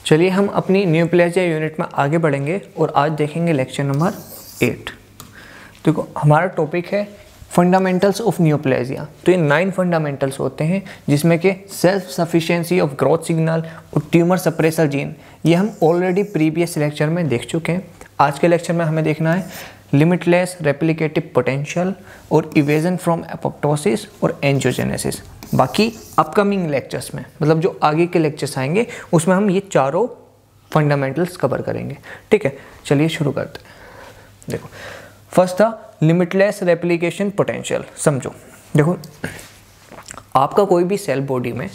चलिए हम अपनी न्यूप्लेजिया यूनिट में आगे बढ़ेंगे और आज देखेंगे लेक्चर नंबर 8। देखो हमारा टॉपिक है फंडामेंटल्स ऑफ न्यूप्लेजिया। तो ये 9 फंडामेंटल्स होते हैं जिसमें कि self sufficiency of growth signal और ट्यूमर सप्रेसर जीन, ये हम ऑलरेडी प्रीवियस लेक्चर में देख चुके हैं। आज के लेक्चर में हमें देखना है लिमिटलेस रेप्लिकेटिव पोटेंशियल और इवेजन फ्रॉम एपोप्टोसिस और एंजियोजेनेसिस। बाकी अपकमिंग लेक्चर्स में, मतलब जो आगे के लेक्चर्स आएंगे, उसमें हम ये चारों फंडामेंटल्स कवर करेंगे। ठीक है, चलिए शुरू करते हैं। देखो फर्स्ट था लिमिटलेस रेप्लिकेशन पोटेंशियल। समझो, देखो आपका कोई भी सेल बॉडी में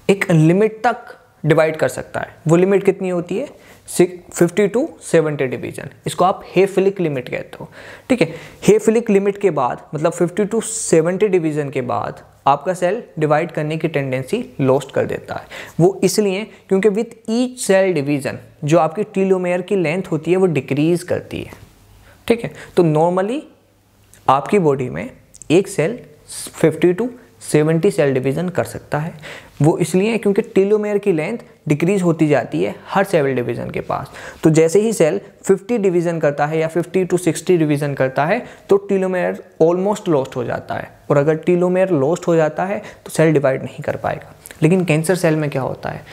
एक लिमिट तक डिवाइड कर सकता है। वो लिमिट कितनी होती है? 50 to 70 डिवीजन। इसको आप हेफिलिक लिमिट कहते हो। ठीक है, हेफिलिक लिमिट के बाद मतलब 50 to 70 डिवीजन के बाद आपका सेल डिवाइड करने की टेंडेंसी लॉस्ट कर देता है। वो इसलिए क्योंकि विथ ईच सेल डिवीजन जो आपकी टीलोमेयर की लेंथ होती है वो डिक्रीज करती है। ठीक है, तो नॉर्मली आपकी बॉडी में एक सेल 50 to 70 सेल डिवीजन कर सकता है। वो इसलिए क्योंकि टीलोमेयर की लेंथ डिक्रीज होती जाती है हर सेल डिवीजन के पास। तो जैसे ही सेल 50 डिवीजन करता है या 50 to 60 डिवीजन करता है तो टीलोमेयर ऑलमोस्ट लॉस्ट हो जाता है। और अगर टीलोमेयर लॉस्ट हो जाता है तो सेल डिवाइड नहीं कर पाएगा। लेकिन कैंसर सेल में क्या होता है,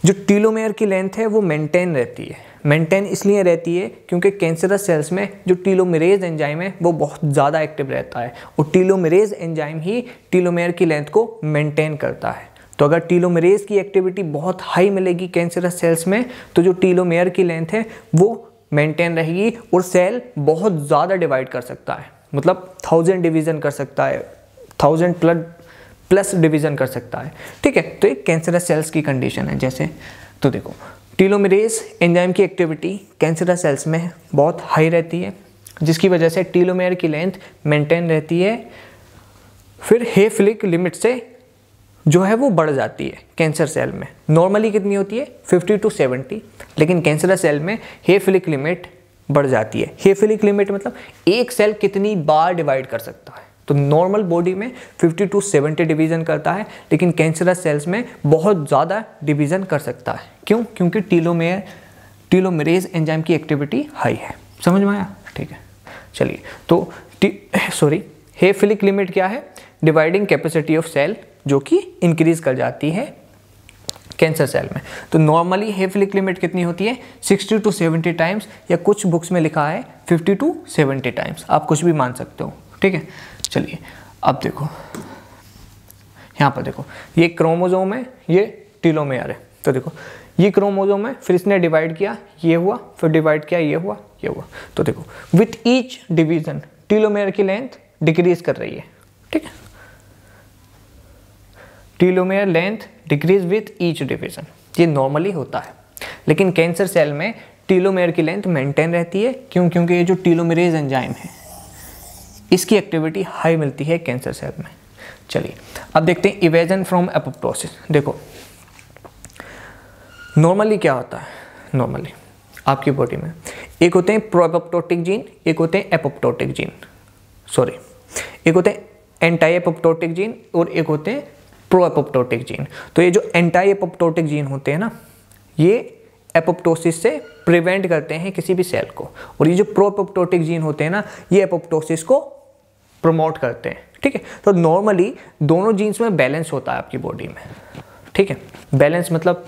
जो टीलोमेयर की लेंथ है वो मेंटेन रहती है। मेंटेन इसलिए रहती है क्योंकि कैंसरस सेल्स में जो टीलोमेरेज एंजाइम है वो बहुत ज़्यादा एक्टिव रहता है और टीलोमेरेज एंजाइम ही टीलोमेयर की लेंथ को मेंटेन करता है। तो अगर टीलोमेरेज की एक्टिविटी बहुत हाई मिलेगी कैंसरस सेल्स में तो जो टीलोमेयर की लेंथ है वो मेंटेन रहेगी और सेल बहुत ज़्यादा डिवाइड कर सकता है। मतलब 1000 डिवीज़न कर सकता है, 1000 प्लस डिवीज़न कर सकता है। ठीक है, तो एक कैंसरस सेल्स की कंडीशन है। जैसे तो देखो टीलोमेरेज एंजाइम की एक्टिविटी कैंसरस सेल्स में बहुत हाई रहती है जिसकी वजह से टीलोमेयर की लेंथ मेंटेन रहती है। फिर हेफिलिक लिमिट से जो है वो बढ़ जाती है कैंसर सेल में। नॉर्मली कितनी होती है? 50 to 70, लेकिन कैंसरस सेल में हेफिलिक लिमिट बढ़ जाती है। हेफिलिक लिमिट मतलब एक सेल कितनी बार डिवाइड कर सकता है। तो नॉर्मल बॉडी में 50 to 70 डिवीज़न करता है, लेकिन कैंसरस सेल्स में बहुत ज़्यादा डिवीज़न कर सकता है। क्यों? क्योंकि टीलोमेरेज एंजाइम की एक्टिविटी हाई है। समझ में आया? ठीक है, चलिए तो हेफिलिक लिमिट क्या है? डिवाइडिंग कैपेसिटी ऑफ सेल जो कि इंक्रीज कर जाती है कैंसर सेल में। तो नॉर्मली हेफिलिक लिमिट कितनी होती है? 60 to 70 टाइम्स, या कुछ बुक्स में लिखा है 50 to 70 टाइम्स। आप कुछ भी मान सकते हो। ठीक है, चलिए अब देखो यहाँ पर देखो, ये क्रोमोसोम है, ये टीलोमेयर है। तो देखो ये क्रोमोसोम है, फिर इसने डिवाइड किया, ये हुआ, फिर डिवाइड किया, ये हुआ, ये हुआ। तो देखो विथ ईच डिवीजन टीलोमेयर की लेंथ डिक्रीज कर रही है। ठीक है, telomere length decrease with each division, ये नॉर्मली होता है। लेकिन कैंसर सेल में टीलोमेयर की लेंथ मेंटेन रहती है। क्यों? क्योंकि ये जो टीलोमेरेज एंजाइम है इसकी एक्टिविटी हाई मिलती है कैंसर सेल में। चलिए अब देखते हैं इवेजन फ्रॉम एपोप्टोसिस। देखो नॉर्मली क्या होता है? नॉर्मली आपकी बॉडी में एक होते हैं प्रो एपोप्टोटिक जीन, एक होते हैं एपोप्टोटिक जीन, एक होते हैं एंटी एपोप्टोटिक जीन और एक होते हैं प्रो एपोप्टोटिक जीन। तो ये जो एंटी एपोप्टोटिक जीन होते हैं ना, ये एपोप्टोसिस से प्रिवेंट करते हैं किसी भी सेल को, और ये जो प्रो एपोप्टोटिक जीन होते हैं ना, ये एपोप्टोसिस को प्रमोट करते हैं। ठीक है, तो नॉर्मली दोनों जीन्स में बैलेंस होता है आपकी बॉडी में। ठीक है, बैलेंस मतलब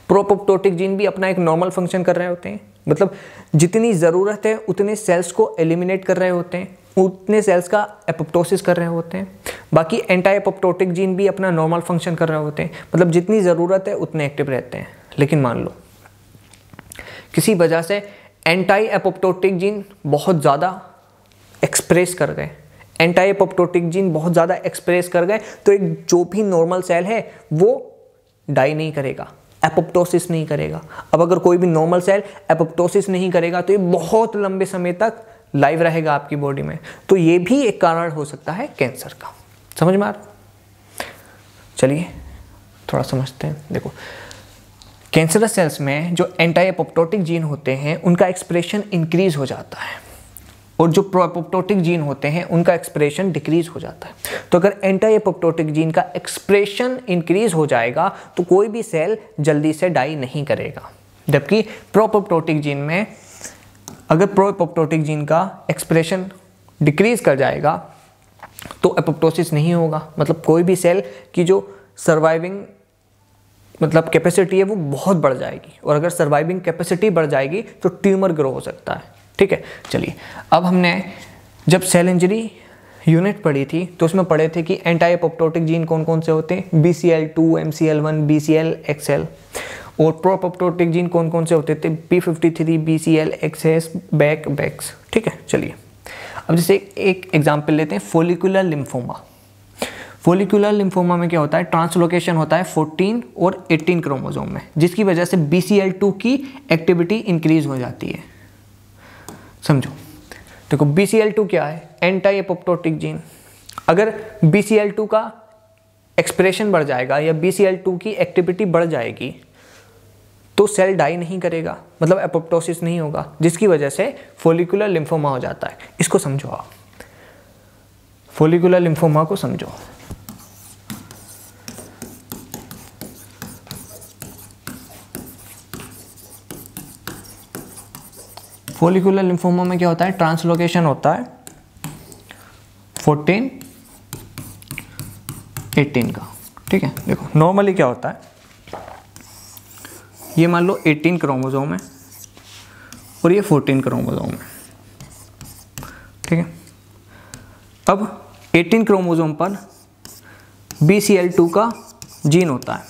प्रो एपोप्टोटिक जीन भी अपना एक नॉर्मल फंक्शन कर रहे होते हैं, मतलब जितनी ज़रूरत है उतने सेल्स को एलिमिनेट कर रहे होते हैं, उतने सेल्स का एपोप्टोसिस कर रहे होते हैं। बाकी एंटी एपोप्टोटिक जीन भी अपना नॉर्मल फंक्शन कर रहे होते हैं, मतलब जितनी ज़रूरत है उतने एक्टिव रहते हैं। लेकिन मान लो किसी वजह से एंटी एपोप्टोटिक जीन बहुत ज़्यादा एक्सप्रेस कर गए, एंटी एपोप्टोटिक जीन बहुत ज़्यादा एक्सप्रेस कर गए, तो एक जो भी नॉर्मल सेल है वो डाई नहीं करेगा, एपोप्टोसिस नहीं करेगा। अब अगर कोई भी नॉर्मल सेल एपोप्टोसिस नहीं करेगा तो ये बहुत लंबे समय तक लाइव रहेगा आपकी बॉडी में। तो ये भी एक कारण हो सकता है कैंसर का। समझ में आ रहा? चलिए थोड़ा समझते हैं। देखो कैंसरस सेल्स में जो एंटी एपोप्टोटिक जीन होते हैं उनका एक्सप्रेशन इंक्रीज हो जाता है। और जो प्रो एपोप्टोटिक जीन होते हैं उनका एक्सप्रेशन डिक्रीज हो जाता है। तो अगर एंटी एपोप्टोटिक जीन का एक्सप्रेशन इंक्रीज हो जाएगा तो कोई भी सेल जल्दी से डाई नहीं करेगा, जबकि प्रो एपोप्टोटिक जीन में अगर प्रो एपोप्टोटिक जीन का एक्सप्रेशन डिक्रीज कर जाएगा तो एपोप्टोसिस नहीं होगा, मतलब कोई भी सेल की जो सर्वाइविंग मतलब कैपेसिटी है वो बहुत बढ़ जाएगी, और अगर सर्वाइविंग कैपेसिटी बढ़ जाएगी तो ट्यूमर ग्रो हो सकता है। ठीक है, चलिए अब हमने जब सेल इंजरी यूनिट पढ़ी थी तो उसमें पढ़े थे कि एंटी एपोप्टोटिक जीन कौन कौन से होते हैं, BCL2, MCL1, BCL, XL, और प्रो एपोप्टोटिक जीन कौन कौन से होते थे, P53, BCL, XS, BEX। ठीक है, चलिए अब जैसे एक एग्जाम्पल लेते हैं, फोलिकुलर लिम्फोमा। फोलिकुलर लिम्फोमा में क्या होता है, ट्रांसलोकेशन होता है 14 और 18 क्रोमोसोम में, जिसकी वजह से BCL2 की एक्टिविटी इंक्रीज हो जाती है। समझो, देखो BCL2 क्या है, एंटी एपोप्टोटिक जीन। अगर BCL2 का एक्सप्रेशन बढ़ जाएगा या BCL2 की एक्टिविटी बढ़ जाएगी तो सेल डाई नहीं करेगा, मतलब एपोप्टोसिस नहीं होगा, जिसकी वजह से फोलिकुलर लिम्फोमा हो जाता है। इसको समझो आप, फोलिकुलर लिम्फोमा को समझो। फोलिकुलर लिम्फोमा में क्या होता है, ट्रांसलोकेशन होता है 14, 18 का। ठीक है, देखो नॉर्मली क्या होता है, ये मान लो 18 क्रोमोसोम है और ये 14 क्रोमोसोम है। ठीक है, अब 18 क्रोमोसोम पर BCL2 का जीन होता है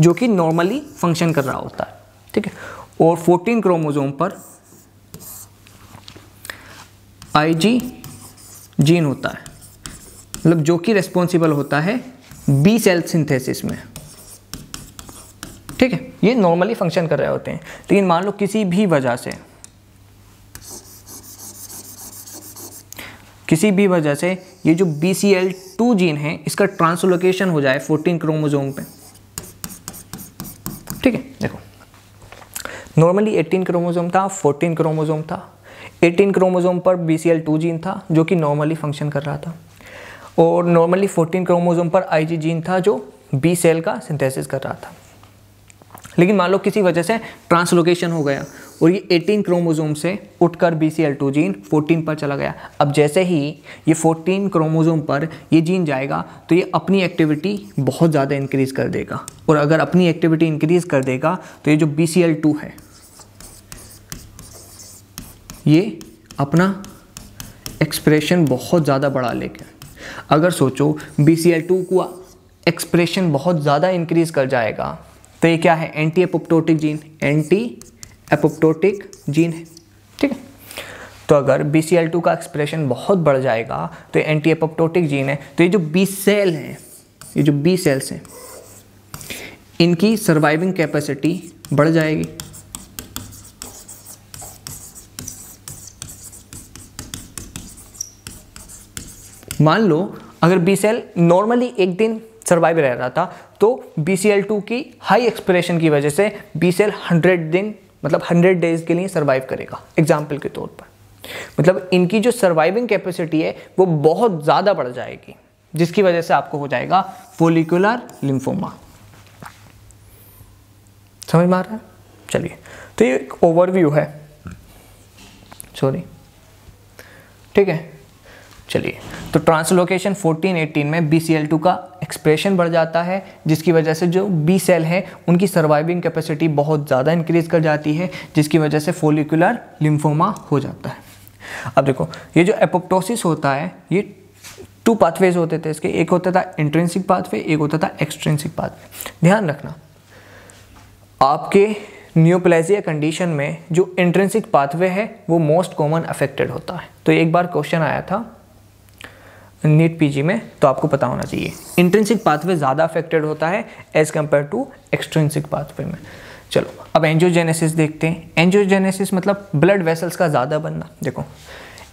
जो कि नॉर्मली फंक्शन कर रहा होता है। ठीक है, और 14 क्रोमोसोम पर IG जीन होता है, मतलब जो कि रिस्पॉन्सिबल होता है B सेल सिंथेसिस में। ठीक है, ये नॉर्मली फंक्शन कर रहे होते हैं, लेकिन मान लो किसी भी वजह से ये जो BCL2 जीन है इसका ट्रांसलोकेशन हो जाए 14 क्रोमोसोम पे। ठीक है, देखो नॉर्मली 18 क्रोमोसोम था, 14 क्रोमोसोम था। 18 क्रोमोसोम पर BCL2 जीन था जो कि नॉर्मली फंक्शन कर रहा था, और नॉर्मली 14 क्रोमोसोम पर IG जीन था जो B सेल का सिंथेसिस कर रहा था। लेकिन मान लो किसी वजह से ट्रांसलोकेशन हो गया और ये 18 क्रोमोसोम से उठकर BCL2 जीन 14 पर चला गया। अब जैसे ही ये 14 क्रोमोसोम पर ये जीन जाएगा तो ये अपनी एक्टिविटी बहुत ज़्यादा इंक्रीज़ कर देगा, और अगर अपनी एक्टिविटी इंक्रीज़ कर देगा तो ये जो BCL2 है ये अपना एक्सप्रेशन बहुत ज़्यादा बढ़ा लेगा। अगर सोचो BCL2 को एक्सप्रेशन बहुत ज़्यादा इंक्रीज़ कर जाएगा तो ये क्या है, एंटी एपोप्टोटिक जीन है। ठीक है, तो अगर BCL2 का एक्सप्रेशन बहुत बढ़ जाएगा तो ये एंटी एपोप्टोटिक जीन है, तो ये जो B सेल हैं, ये जो B सेल्स हैं इनकी सर्वाइविंग कैपेसिटी बढ़ जाएगी। मान लो अगर B सेल नॉर्मली एक दिन सर्वाइव रह रहा था तो BCL2 की हाई एक्सप्रेशन की वजह से B सेल 100 दिन मतलब 100 डेज के लिए सर्वाइव करेगा, एग्जाम्पल के तौर पर। मतलब इनकी जो सर्वाइविंग कैपेसिटी है वो बहुत ज़्यादा बढ़ जाएगी, जिसकी वजह से आपको हो जाएगा फोलिकुलर लिम्फोमा। समझ में आ रहा है? चलिए, तो ये एक ओवरव्यू है, सॉरी। ठीक है, चलिए, तो ट्रांसलोकेशन 14-18 में BCL2 का एक्सप्रेशन बढ़ जाता है, जिसकी वजह से जो B सेल है उनकी सर्वाइविंग कैपेसिटी बहुत ज़्यादा इंक्रीज कर जाती है, जिसकी वजह से फोलिकुलर लिम्फोमा हो जाता है। अब देखो, ये जो एपोप्टोसिस होता है ये 2 पाथवेज होते थे इसके, एक होता था इंट्रिंसिक पाथवे, एक होता था एक्सट्रिंसिक पाथवे। ध्यान रखना, आपके नियोप्लेजिया कंडीशन में जो इंट्रिंसिक पाथवे है वो मोस्ट कॉमन अफेक्टेड होता है। तो एक बार क्वेश्चन आया था नीट पीजी में, तो आपको पता होना चाहिए इंट्रिंसिक पाथवे ज़्यादा अफेक्टेड होता है as compare to extrinsic pathway में। चलो अब एंजियोजेनेसिस देखते हैं। एंजियोजेनेसिस मतलब ब्लड वेसल्स का ज़्यादा बनना। देखो,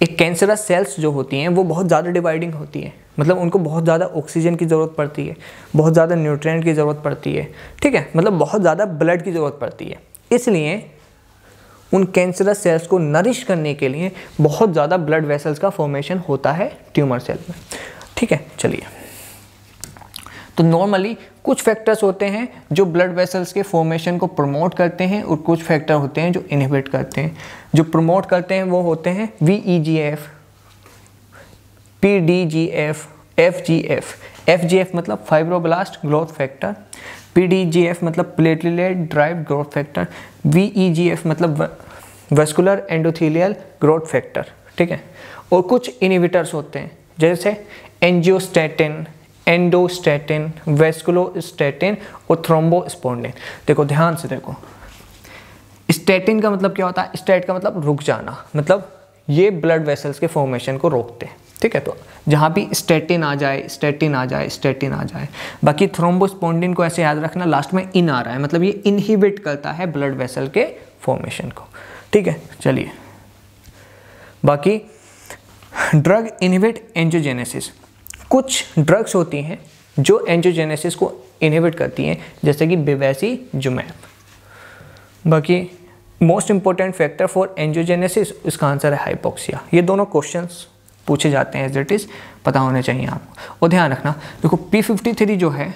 एक कैंसरस सेल्स जो होती हैं वो बहुत ज़्यादा डिवाइडिंग होती है, मतलब उनको बहुत ज़्यादा ऑक्सीजन की ज़रूरत पड़ती है, बहुत ज़्यादा न्यूट्रिएंट की ज़रूरत पड़ती है। ठीक है, मतलब बहुत ज़्यादा ब्लड की ज़रूरत पड़ती है, इसलिए उन कैंसरस सेल्स को नरिश करने के लिए बहुत ज़्यादा ब्लड वेसल्स का फॉर्मेशन होता है ट्यूमर सेल में। ठीक है, चलिए, तो नॉर्मली कुछ फैक्टर्स होते हैं जो ब्लड वेसल्स के फॉर्मेशन को प्रमोट करते हैं और कुछ फैक्टर होते हैं जो इनहिबिट करते हैं। जो प्रमोट करते हैं वो होते हैं VEGF, PDGF, FGF। FGF मतलब फाइब्रोब्लास्ट ग्रोथ फैक्टर, PDGF मतलब platelet derived growth factor, VEGF मतलब वेस्कुलर एंडोथेलियल ग्रोथ फैक्टर। ठीक है, और कुछ इनहिबिटर्स होते हैं जैसे एंजियोस्टैटिन, एंडोस्टैटिन, वेस्कुलोस्टैटिन और थ्रोम्बोस्पोंडिन। देखो ध्यान से देखो, स्टैटिन का मतलब क्या होता है? स्टैट का मतलब रुक जाना, मतलब ये ब्लड वेसल्स के फॉर्मेशन को रोकते हैं। ठीक है, तो जहाँ भी स्टैटिन आ जाए, स्टैटिन आ जाए, स्टैटिन आ जाए। बाकी थ्रोम्बोस्पोंडिन को ऐसे याद रखना, लास्ट में इन आ रहा है, मतलब ये इनहिबिट करता है ब्लड वेसल के फॉर्मेशन को। ठीक है, चलिए, बाकी ड्रग इनहिबिट एंजियोजेनेसिस। कुछ ड्रग्स होती हैं जो एंजियोजेनेसिस को इनहिबिट करती हैं, जैसे कि बेवैसिजुमैब। बाकी most important factor for angiogenesis, इसका आंसर है हाइपोक्सिया। ये दोनों क्वेश्चंस पूछे जाते हैं, एज इट इज पता होने चाहिए आपको। और ध्यान रखना, देखो P53 जो है,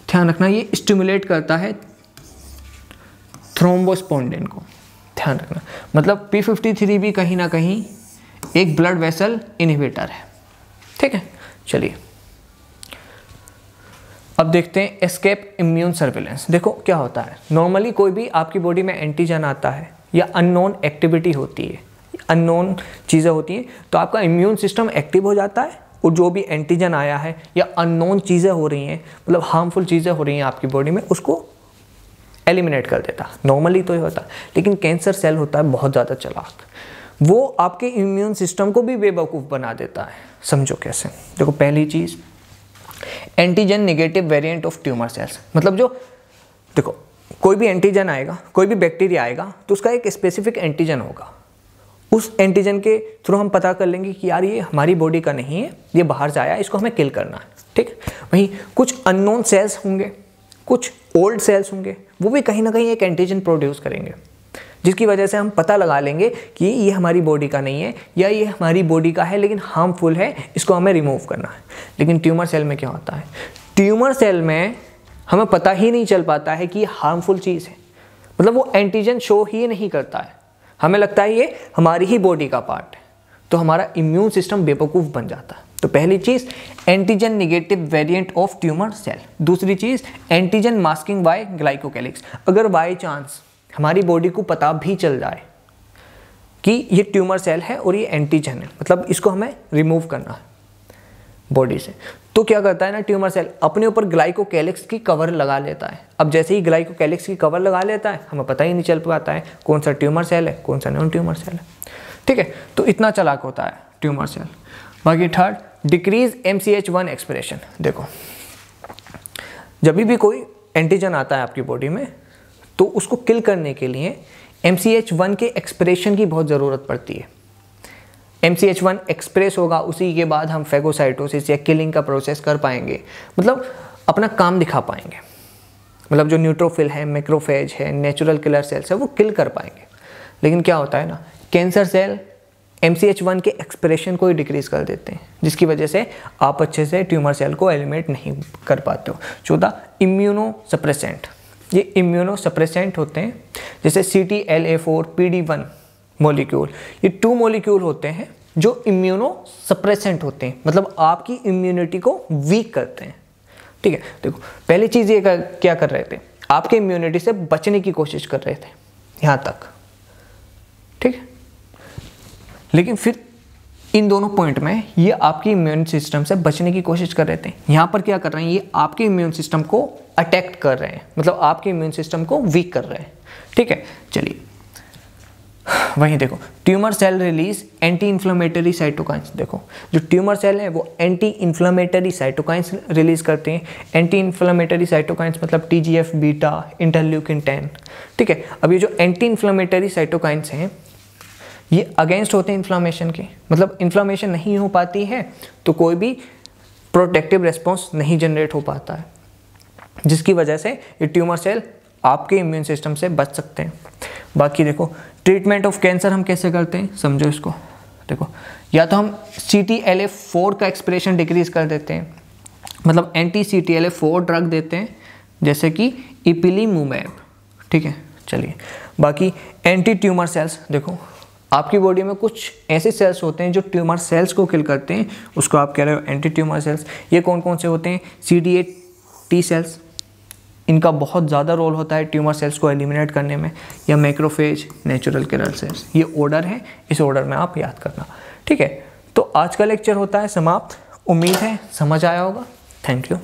ध्यान रखना ये स्टिमुलेट करता है थ्रोम्बोस्पोंडिन को। ध्यान रखना, मतलब P53 भी कहीं ना कहीं एक ब्लड वेसल इनहिबिटर है। ठीक है, चलिए अब देखते हैं एस्केप इम्यून सर्विलेंस। देखो क्या होता है, नॉर्मली कोई भी आपकी बॉडी में एंटीजन आता है या अननोन एक्टिविटी होती है, अननोन चीज़ें होती हैं, तो आपका इम्यून सिस्टम एक्टिव हो जाता है और जो भी एंटीजन आया है या अननोन चीज़ें हो रही हैं, मतलब हार्मफुल चीज़ें हो रही हैं आपकी बॉडी में, उसको एलिमिनेट कर देता। नॉर्मली तो ये होता है, लेकिन कैंसर सेल होता है बहुत ज़्यादा चालाक, वो आपके इम्यून सिस्टम को भी बेवकूफ़ बना देता है। समझो कैसे, देखो पहली चीज़, antigen negative variant of tumour cells. मतलब जो देखो कोई भी एंटीजन आएगा, कोई भी बैक्टीरिया आएगा, तो उसका एक स्पेसिफिक एंटीजन होगा। उस एंटीजन के थ्रू हम पता कर लेंगे कि यार ये हमारी बॉडी का नहीं है, ये बाहर से आया, इसको हमें किल करना है। ठीक है, वहीं कुछ अननोन सेल्स होंगे, कुछ ओल्ड सेल्स होंगे, वो भी कहीं ना कहीं एक एंटीजन प्रोड्यूस करेंगे, जिसकी वजह से हम पता लगा लेंगे कि ये हमारी बॉडी का नहीं है या ये हमारी बॉडी का है लेकिन हार्मफुल है, इसको हमें रिमूव करना है। लेकिन ट्यूमर सेल में क्या होता है, ट्यूमर सेल में हमें पता ही नहीं चल पाता है कि ये हार्मफुल चीज़ है, मतलब वो एंटीजन शो ही नहीं करता है, हमें लगता है ये हमारी ही बॉडी का पार्ट है, तो हमारा इम्यून सिस्टम बेवकूफ़ बन जाता है। तो पहली चीज़ antigen negative variant of tumour cell. दूसरी चीज़ एंटीजन मास्किंग बाय ग्लाइकोकैलिक्स। अगर बाय चांस हमारी बॉडी को पता भी चल जाए कि ये ट्यूमर सेल है और ये एंटीजन है, मतलब इसको हमें रिमूव करना है बॉडी से, तो क्या करता है ना, ट्यूमर सेल अपने ऊपर ग्लाइकोकैलिक्स की कवर लगा लेता है। अब जैसे ही ग्लाइकोकैलिक्स की कवर लगा लेता है, हमें पता ही नहीं चल पाता है कौन सा ट्यूमर सेल है, कौन सा नॉन ट्यूमर सेल है। ठीक है, तो इतना चालाक होता है ट्यूमर सेल। बाकी थर्ड, डिक्रीज MCH1 एक्सप्रेशन। देखो जब भी कोई एंटीजन आता है आपकी बॉडी में, तो उसको किल करने के लिए MCH1 के एक्सप्रेशन की बहुत ज़रूरत पड़ती है। MCH1 एक्सप्रेस होगा, उसी के बाद हम फेगोसाइटोसिस या किलिंग का प्रोसेस कर पाएंगे, मतलब अपना काम दिखा पाएंगे, मतलब जो न्यूट्रोफिल है, मैक्रोफेज है, नेचुरल किलर सेल्स है, वो किल कर पाएंगे। लेकिन क्या होता है ना, कैंसर सेल MCH1 के एक्सप्रेशन को ही डिक्रीज कर देते हैं, जिसकी वजह से आप अच्छे से ट्यूमर सेल को एलिमिनेट नहीं कर पाते हो। चौथा, इम्यूनो सप्रेसेंट। ये इम्यूनो सप्रेसेंट होते हैं, जैसे CTLA4 PD1 मॉलिक्यूल, ये 2 मॉलिक्यूल होते हैं जो इम्यूनो सप्रेसेंट होते हैं, मतलब आपकी इम्यूनिटी को वीक करते हैं। ठीक है, देखो पहली चीज़ ये क्या कर रहे थे, आपके इम्यूनिटी से बचने की कोशिश कर रहे थे यहाँ तक। ठीक है, लेकिन फिर इन दोनों पॉइंट में ये आपकी इम्यून सिस्टम से बचने की कोशिश कर रहे थे, यहाँ पर क्या कर रहे हैं, ये आपके इम्यून सिस्टम को अटैक कर रहे हैं, मतलब आपके इम्यून सिस्टम को वीक कर रहे हैं। ठीक है, चलिए वहीं देखो, tumour cell release anti inflammatory cytokines. देखो जो ट्यूमर सेल है वो एंटी इन्फ्लेमेटरी साइटोकाइंस रिलीज करते हैं। एंटी इन्फ्लेमेटरी साइटोकाइंस मतलब TGF बीटा, इंटरल्यूकिन 10। ठीक है, अब ये जो एंटी इन्फ्लेमेटरी साइटोकाइंस हैं, ये अगेंस्ट होते हैं इन्फ्लामेशन के, मतलब इन्फ्लामेशन नहीं हो पाती है तो कोई भी प्रोटेक्टिव रिस्पॉन्स नहीं जनरेट हो पाता है, जिसकी वजह से ये ट्यूमर सेल आपके इम्यून सिस्टम से बच सकते हैं। बाकी देखो ट्रीटमेंट ऑफ कैंसर हम कैसे करते हैं, समझो इसको। देखो या तो हम CTLA-4 का एक्सप्रेशन डिक्रीज कर देते हैं, मतलब एंटी CTLA-4 ड्रग देते हैं जैसे कि इपिलीमुमैब, ठीक है। चलिए बाकी एंटी ट्यूमर सेल्स, देखो आपकी बॉडी में कुछ ऐसे सेल्स होते हैं जो ट्यूमर सेल्स को किल करते हैं, उसको आप कह रहे हो एंटी ट्यूमर सेल्स। ये कौन कौन से होते हैं, CD8 T सेल्स, इनका बहुत ज़्यादा रोल होता है ट्यूमर सेल्स को एलिमिनेट करने में, या मैक्रोफेज, नेचुरल किलर सेल्स। ये ऑर्डर है, इस ऑर्डर में आप याद करना, ठीक है। तो आज का लेक्चर होता है समाप्त। उम्मीद है समझ आया होगा। Thank you.